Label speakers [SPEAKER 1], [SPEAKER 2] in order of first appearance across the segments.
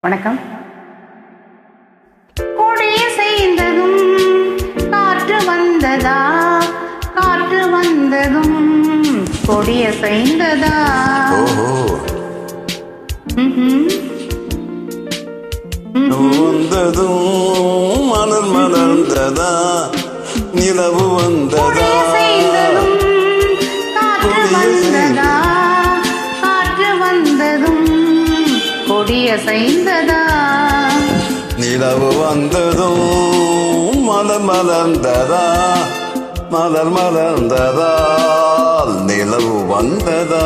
[SPEAKER 1] வணக்கம். கொடிய செய்ததும் காற்று வந்ததா, காற்று வந்ததும் கொடிய செய்ததா.
[SPEAKER 2] வந்ததும் மலர் மலர்ந்ததா, நிலவு வந்ததா,
[SPEAKER 1] காற்று வந்ததும் கொடிய செய்ததா.
[SPEAKER 2] நிலவு வந்ததும் மலர் மலர்ந்ததா, மலர் மலர்ந்ததா, நிலவு வந்ததா.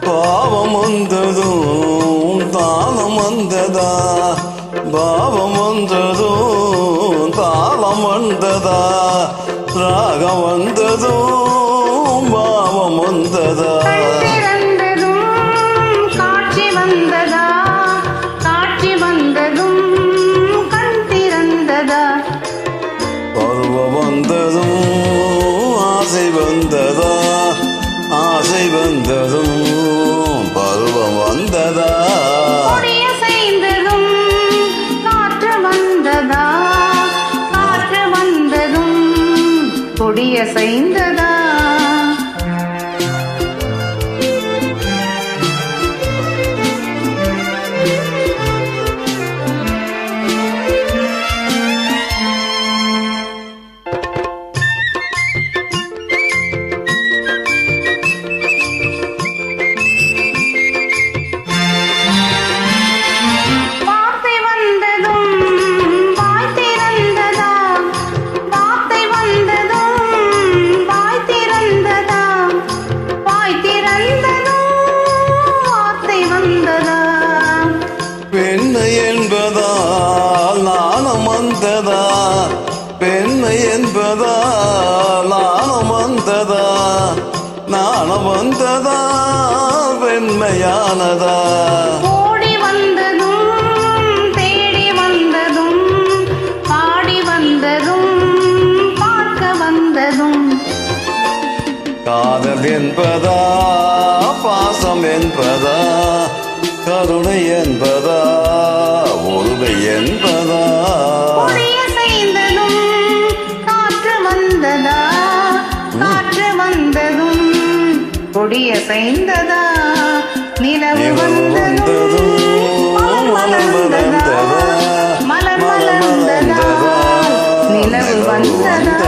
[SPEAKER 2] பாவம் வந்ததும் தாளம் வந்ததா, பாவம் வந்ததும் தாளம் வந்ததா, ராகம் வந்ததும் பாவம் வந்ததா.
[SPEAKER 1] காட்சி வந்ததா, காட்சி வந்ததும் கண் திறந்ததா.
[SPEAKER 2] பருவம் வந்ததும் ஆசை வந்ததா, ஆசை வந்ததும் பருவம் வந்ததா.
[SPEAKER 1] கொடிய செய்ததும் காற்று வந்ததா, காற்று வந்ததும் கொடிய செய்ததா.
[SPEAKER 2] பெண்மை என்பதால் நாணம் வந்ததா, பெண்மை என்பதால் நாணம் வந்ததா, நாணம் வந்ததா, பெண்மையானதா.
[SPEAKER 1] ஓடி வந்ததும் தேடி வந்ததும் பாடி வந்ததும் பார்க்க வந்ததும்.
[SPEAKER 2] காதல் என்பதா, பாசம் என்பதா, கருணை என்பதா, உரிமை என்பதா.
[SPEAKER 1] கொடிய செய்ததும் காற்று வந்ததா, காற்று வந்ததும் கொடிய செய்ததா. நிலவு வந்ததும் மலர் மலர்ந்ததா, மலர் மலர்ந்ததா, நிலவு வந்ததா.